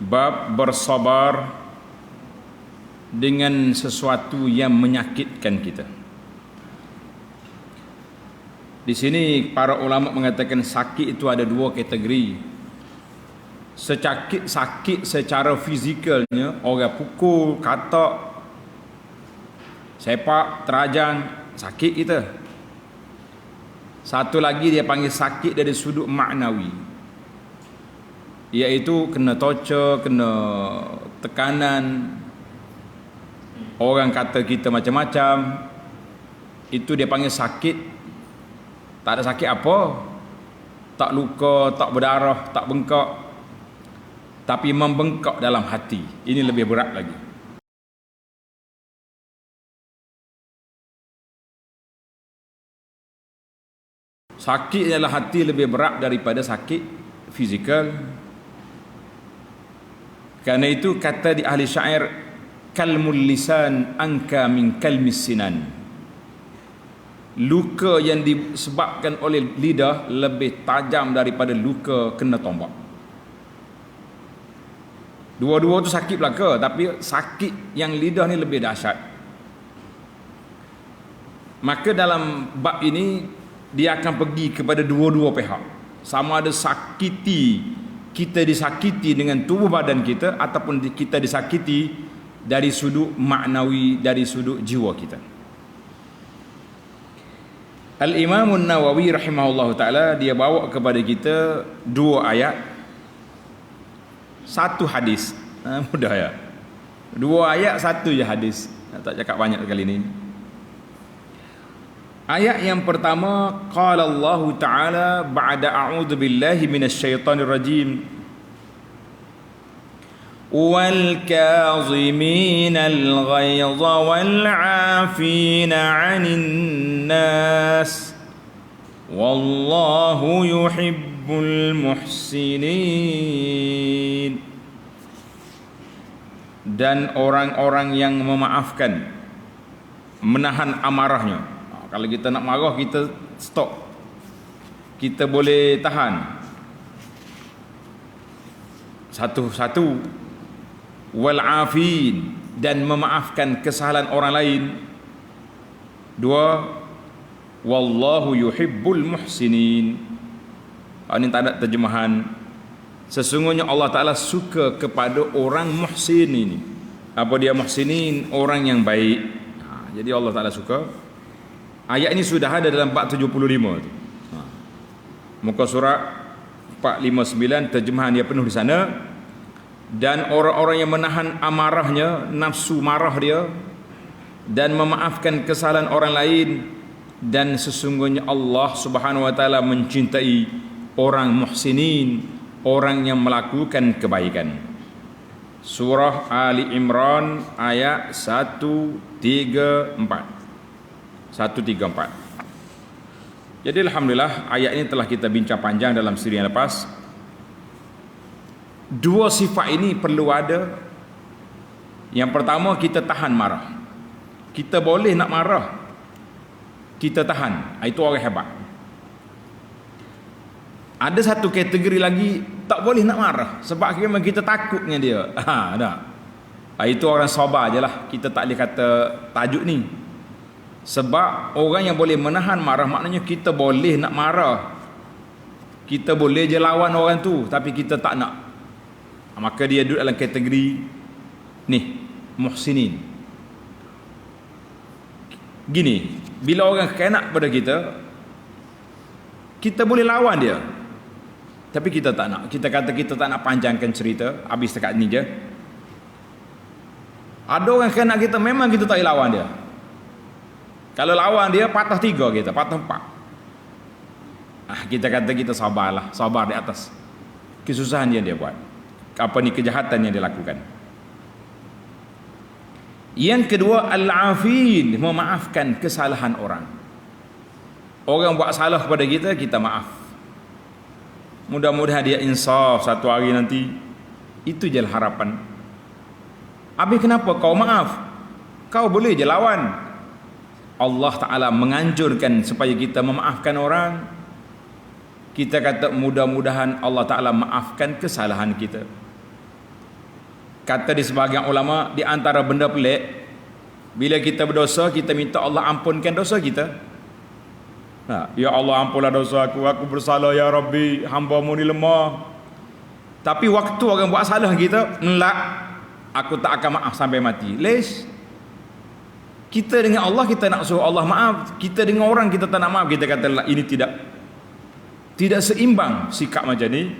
Bab bersabar dengan sesuatu yang menyakitkan kita. Di sini para ulama mengatakan sakit itu ada dua kategori. Sakit secara fizikalnya, orang pukul, katak, sepak, terajang, sakit kita. Satu lagi dia panggil sakit dari sudut maknawi, iaitu kena torture, kena tekanan, orang kata kita macam-macam, itu dia panggil sakit. Tak ada sakit apa, tak luka, tak berdarah, tak bengkak, tapi membengkak dalam hati. Ini lebih berat lagi. Sakit dalam hati lebih berat daripada sakit fizikal. Karena itu kata di ahli syair, kalmul lisan anka min kalmis sinan. Luka yang disebabkan oleh lidah lebih tajam daripada luka kena tombak. Dua-dua tu sakit belaka, tapi sakit yang lidah ni lebih dahsyat. Maka dalam bab ini dia akan pergi kepada dua-dua pihak. Sama ada kita disakiti dengan tubuh badan kita, ataupun kita disakiti dari sudut maknawi, dari sudut jiwa kita. Al-Imam An-Nawawi rahimahullah ta'ala, dia bawa kepada kita dua ayat, satu hadis. Mudah ya. Dua ayat, satu je hadis. Tak cakap banyak kali ni. Ayat yang pertama, qala Allah Ta'ala ba'da a'udzu billahi minasyaitonir rajim. Wal kaziminal ghaidha wal 'afina 'anil nas wallahu yuhibbul muhsinin. Dan orang-orang yang memaafkan, menahan amarahnya. Kalau kita nak marah, kita stop, kita boleh tahan satu-satu. Wal afin, dan memaafkan kesalahan orang lain. Dua, wallahu yuhibbul muhsinin. Ini tak ada terjemahan. Sesungguhnya Allah Ta'ala suka kepada orang muhsin ini. Apa dia muhsinin? Orang yang baik. Jadi Allah Ta'ala suka. Ayat ini sudah ada dalam 475 tu. Muka surat 459, terjemahan dia penuh di sana. Dan orang-orang yang menahan amarahnya, nafsu marah dia, dan memaafkan kesalahan orang lain. Dan sesungguhnya Allah Subhanahu wa ta'ala mencintai orang muhsinin, orang yang melakukan kebaikan. Surah Ali Imran ayat 134. Jadi alhamdulillah, ayat ini telah kita bincang panjang dalam siri yang lepas. Dua sifat ini perlu ada. Yang pertama, kita tahan marah. Kita boleh nak marah, kita tahan. Itu orang hebat. Ada satu kategori lagi, tak boleh nak marah sebab memang kita takutnya dia. Itu orang sabar je lah. Kita tak boleh kata tajuk ni. Sebab orang yang boleh menahan marah, maknanya kita boleh nak marah, kita boleh je lawan orang tu, tapi kita tak nak. Maka dia duduk dalam kategori ni, muhsinin. Gini, bila orang kena pada kita, kita boleh lawan dia, tapi kita tak nak. Kita kata kita tak nak panjangkan cerita, habis dekat ni je. Ada orang kena kita, memang kita tak boleh lawan dia. Kalau lawan dia, patah 3 kita, patah 4. Kita kata kita sabarlah, sabar di atas kesusahan yang dia buat, kejahatan yang dia lakukan. Yang kedua, al-afin, memaafkan kesalahan orang. Orang buat salah kepada kita, kita maaf. Mudah-mudahan dia insaf satu hari nanti. Itu je harapan. Habis kenapa kau maaf? Kau boleh je lawan. Allah Ta'ala menganjurkan supaya kita memaafkan orang. Kita kata mudah-mudahan Allah Ta'ala maafkan kesalahan kita. kata di sebahagian ulama, di antara benda pelik, bila kita berdosa, kita minta Allah ampunkan dosa kita. Ya Allah, ampunlah dosa aku bersalah ya Rabbi, hamba-Mu ni lemah. Tapi waktu orang buat salah kita, enggak, aku tak akan maaf sampai mati. Kita dengan Allah, kita nak suruh Allah maaf. Kita dengan orang, kita tak nak maaf. Kita kata ini tidak seimbang sikap macam ni.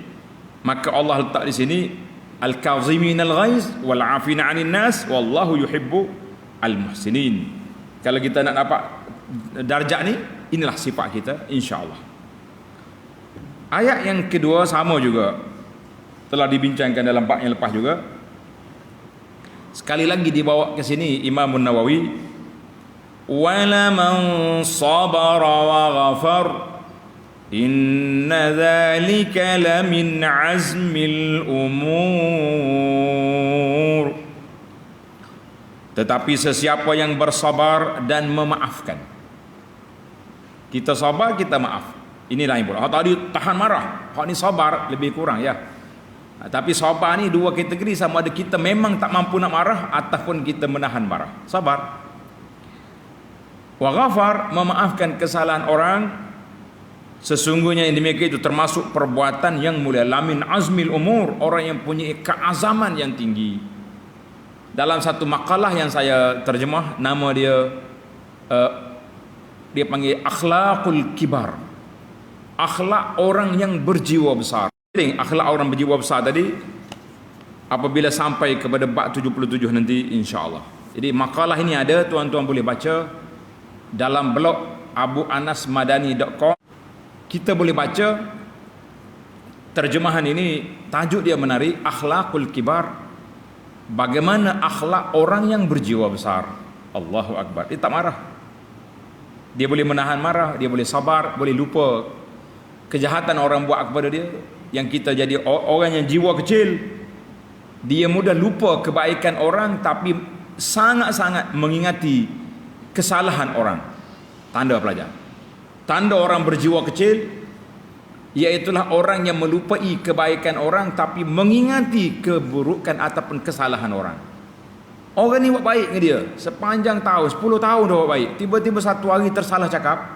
Maka Allah letak di sini, al-kazimin al-ghaiz wal 'afina 'anil nas wallahu yuhibbu al-muhsinin. Kalau kita nak dapat darjat ni, inilah sifat kita, insya-Allah. Ayat yang kedua sama juga, telah dibincangkan dalam bab yang lepas juga. Sekali lagi dibawa ke sini Imam Nawawi, wala man sabara wa ghafar inna dzalika lamin azmil umur. Tetapi sesiapa yang bersabar dan memaafkan. Kita sabar, kita maaf. Ini lain pula. Hak tadi tahan marah, hak ni sabar lebih kurang ya. Tapi sabar ni dua kategori, sama ada kita memang tak mampu nak marah ataupun kita menahan marah. Sabar. Wa ghafar, memaafkan kesalahan orang. Sesungguhnya yang demikian itu termasuk perbuatan yang mulia. Lamin azmil umur, orang yang punya keazaman yang tinggi. Dalam satu makalah yang saya terjemah, nama dia dia panggil akhlaqul kibar. Akhlak orang yang berjiwa besar. Akhlak orang berjiwa besar tadi apabila sampai kepada bab 77 nanti insya-Allah. Jadi makalah ini ada, tuan-tuan boleh baca dalam blog abuanasmadani.com. Kita boleh baca terjemahan ini, tajuk dia menarik, akhlaqul kibar. Bagaimana akhlak orang yang berjiwa besar. Allahu akbar. Dia tak marah. Dia boleh menahan marah, dia boleh sabar, boleh lupa kejahatan orang buat kepada dia. Yang kita jadi orang yang jiwa kecil, dia mudah lupa kebaikan orang tapi sangat-sangat mengingati kesalahan orang. Tanda pelajar. Tanda orang berjiwa kecil iaitulah orang yang melupai kebaikan orang tapi mengingati keburukan ataupun kesalahan orang. Orang ni buat baik dengan dia sepanjang tahun, 10 tahun dah buat baik. Tiba-tiba satu hari tersalah cakap,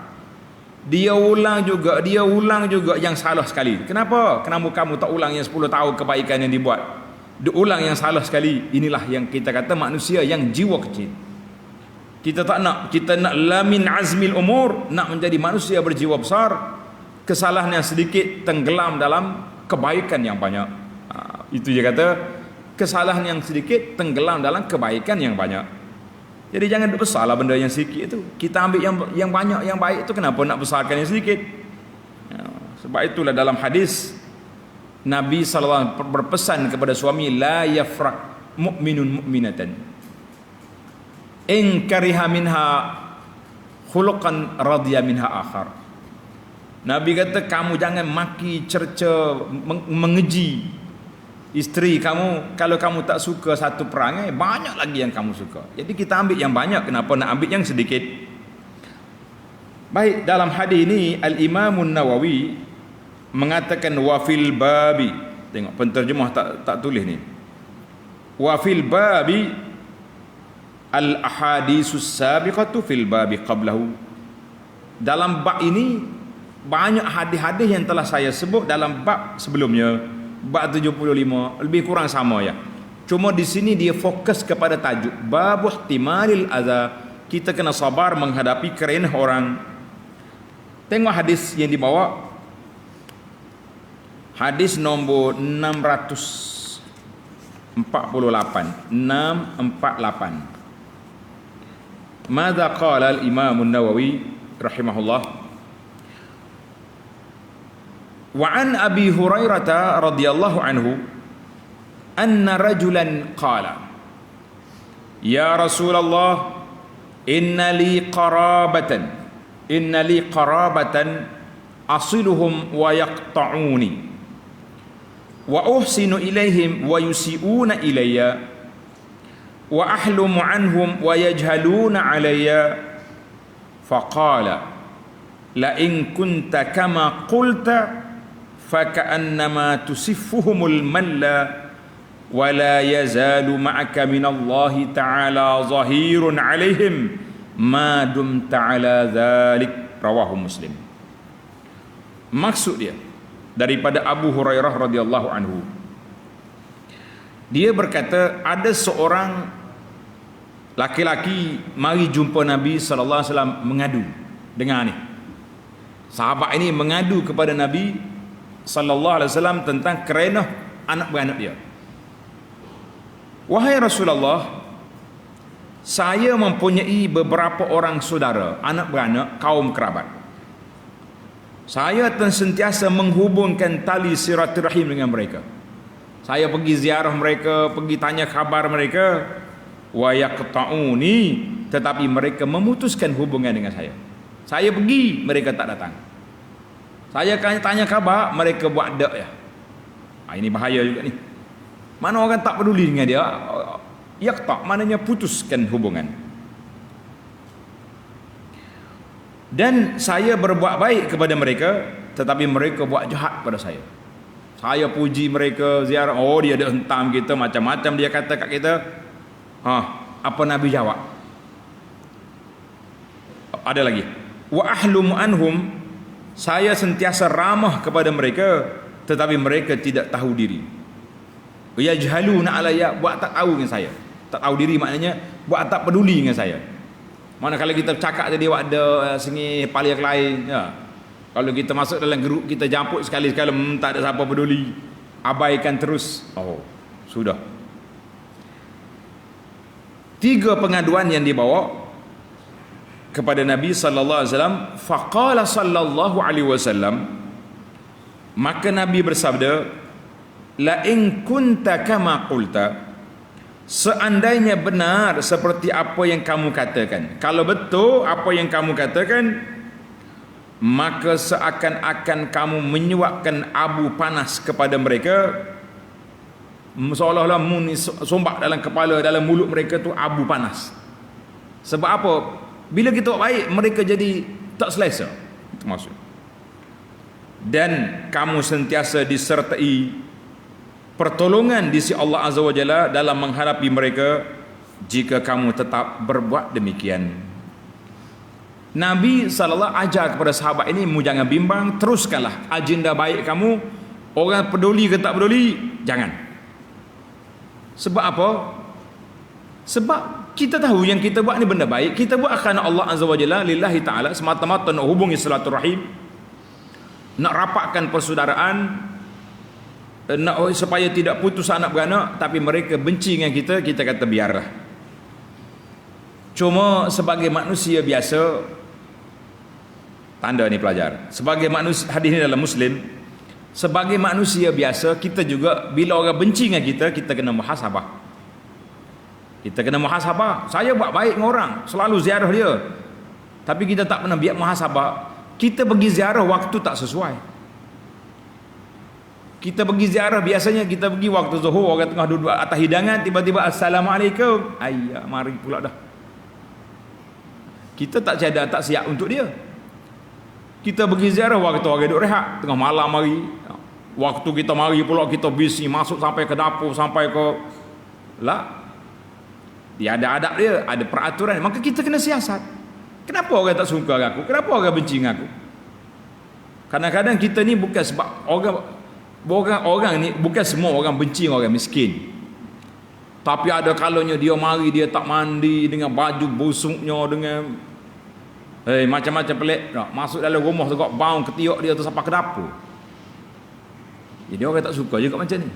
dia ulang juga yang salah sekali. Kenapa? Kenapa kamu tak ulang yang 10 tahun kebaikan yang dibuat? Dia ulang yang salah sekali. Inilah yang kita kata manusia yang jiwa kecil. Kita tak nak, kita nak lamin azmil umur, nak menjadi manusia berjiwa besar. Kesalahan yang sedikit tenggelam dalam kebaikan yang banyak. Itu dia kata, kesalahan yang sedikit tenggelam dalam kebaikan yang banyak. Jadi jangan besarlah benda yang sedikit itu. Kita ambil yang banyak, yang baik itu, kenapa nak besarkan yang sedikit? Sebab itulah dalam hadis Nabi SAW berpesan kepada suami, la yafrak mu'minun mu'minatan in kariha minha khuluqan radiya minha akhar. Nabi kata, kamu jangan maki, cerca, mengeji isteri kamu. Kalau kamu tak suka satu perangai, banyak lagi yang kamu suka. Jadi kita ambil yang banyak, kenapa nak ambil yang sedikit? Baik, dalam hadis ini Al-Imam Nawawi mengatakan wafil babi. Tengok penterjemah tak tulis ni. Wafil babi al-ahadisus sabiqatu fil babi qablahu. Dalam bab ini banyak hadis-hadis yang telah saya sebut dalam bab sebelumnya. Bab 75 lebih kurang sama ya. Cuma di sini dia fokus kepada tajuk bab ihtimalil adza. Kita kena sabar menghadapi kerenah orang. Tengok hadis yang dibawa. Hadis nombor 648. Madza qala al-Imam An-Nawawi rahimahullah. Wa an Abi Hurairah radhiyallahu anhu anna rajulan qala ya Rasulullah inna li qarabatan asiluhum wa yaqta'uni wa uhsinu ilaihim wa yusi'una ilayya wa ahlumu anhum wa yajhaluna alayya faqala la in kunta kama qulta faka'annama tusiffuhumul malla wala yazalu ma'aka minallahi ta'ala zahirun 'alaihim ma dumta 'ala dzalik, rawahu Muslim. Maksud dia daripada Abu Hurairah radhiyallahu anhu, dia berkata ada seorang laki-laki mari jumpa Nabi sallallahu alaihi wasallam mengadu. Dengar ni, sahabat ini mengadu kepada Nabi sallallahu alaihi wasallam tentang kerenah anak beranak dia. Wahai Rasulullah, saya mempunyai beberapa orang saudara, anak beranak, kaum kerabat. Saya sentiasa menghubungkan tali silaturahim dengan mereka. Saya pergi ziarah mereka, pergi tanya khabar mereka. Wa yaqta'uni, tetapi mereka memutuskan hubungan dengan saya. Saya pergi, mereka tak datang. Saya tanya khabar, mereka buat dak ya. Ini bahaya juga ni. Mana orang tak peduli dengan dia, yaqta' maknanya putuskan hubungan. Dan saya berbuat baik kepada mereka, tetapi mereka buat jahat pada saya. Saya puji mereka, ziarah, oh dia ada hentam kita, macam-macam dia kata kat kita. Apa Nabi jawab? Ada lagi. Wa ahlum anhum, saya sentiasa ramah kepada mereka, tetapi mereka tidak tahu diri. Yajhaluna alayya, buat tak tahu dengan saya. Tak tahu diri maknanya buat tak peduli dengan saya. Mana kalau kita cakap tadi ada sengih paling lain ya. Kalau kita masuk dalam grup kita jamput sekali-sekala, tak ada siapa peduli, abaikan terus. Oh, sudah. 3 pengaduan yang dibawa kepada Nabi sallallahu alaihi wasallam. Faqala sallallahu alaihi wasallam, maka Nabi bersabda, la in kunta kama qulta, seandainya benar seperti apa yang kamu katakan, kalau betul apa yang kamu katakan, maka seakan-akan kamu menyuapkan abu panas kepada mereka, seolah-olah sombak dalam kepala, dalam mulut mereka tu abu panas. Sebab apa? Bila kita buat baik, mereka jadi tak selesa. Itu maksud. Dan kamu sentiasa disertai pertolongan di sisi Allah Azza wa Jalla dalam menghadapi mereka jika kamu tetap berbuat demikian. Nabi sallallahu ajar kepada sahabat ini, mu jangan bimbang, teruskanlah agenda baik kamu. Orang peduli ke tak peduli, jangan. Sebab apa? Sebab kita tahu yang kita buat ni benda baik, kita buat kerana Allah Azza wa Jalla, lillahi ta'ala, semata-mata nak hubungi silaturahim, nak rapatkan persaudaraan, nak supaya tidak putus anak beranak. Tapi mereka benci dengan kita, kita kata biarlah. Cuma sebagai manusia biasa, tanda ni pelajar, sebagai manusia, hadis ni dalam Muslim, sebagai manusia biasa kita juga bila orang benci dengan kita, kita kena muhasabah. Kita kena muhasabah. Saya buat baik dengan orang, selalu ziarah dia, tapi kita tak pernah biar muhasabah. Kita pergi ziarah waktu tak sesuai. Kita pergi ziarah, biasanya kita pergi waktu zuhur, orang tengah duduk atas hidangan, tiba-tiba assalamualaikum, ayya, mari pula dah. Kita tak cadar, tak siap untuk dia. Kita pergi ziarah waktu orang duduk rehat, tengah malam mari. Waktu kita mari pula kita busy, masuk sampai ke dapur, sampai ke lah. Dia ada adab dia, ada peraturan. Maka kita kena siasat. Kenapa orang tak suka dengan aku? Kenapa orang benci dengan aku? Kadang-kadang kita ni bukan sebab orang ni, bukan semua orang benci dengan orang miskin. Tapi ada kalanya dia mari, dia tak mandi, dengan baju busuknya, dengan macam-macam pelik. Masuk dalam rumah tu, bau ketiak dia tu sampai ke dapur. Jadi orang tak suka juga macam ni.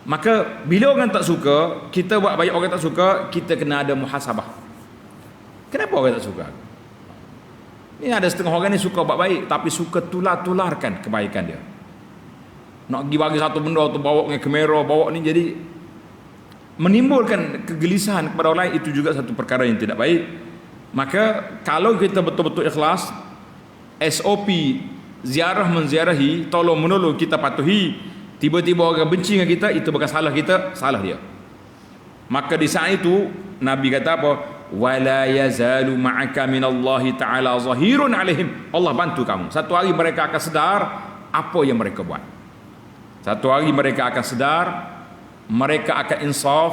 Maka bila orang tak suka, kita buat baik, orang tak suka, kita kena ada muhasabah. Kenapa orang tak suka? Ni ada setengah orang ni suka buat baik, tapi suka tular-tularkan kebaikan dia. Nak pergi bagi satu benda tu, bawa dengan kamera, bawa ni, jadi menimbulkan kegelisahan kepada orang lain. Itu juga satu perkara yang tidak baik. Maka kalau kita betul-betul ikhlas, SOP ziarah menziarahi, tolong menolong kita patuhi. Tiba-tiba orang benci dengan kita, itu bukan salah kita, salah dia. Maka di saat itu Nabi kata apa? Wala yazalu ma'aka minallahi ta'ala zahirun alaihim. Allah bantu kamu. Satu hari mereka akan sedar apa yang mereka buat. Satu hari mereka akan sedar mereka akan insaf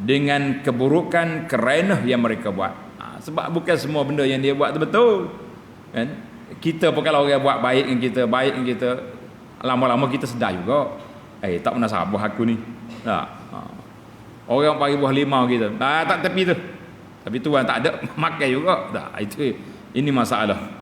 dengan keburukan kerenah yang mereka buat. Sebab bukan semua benda yang dia buat tu betul, kan? Kita pun kalau orang buat baik dengan kita, baik dengan kita, lama-lama kita sedar juga, tak pernah sabar aku ni. Tak. Orang bagi buah limau kita, tak tepi tu, tapi tuan tak ada makan juga. Tak, itu ini masalah.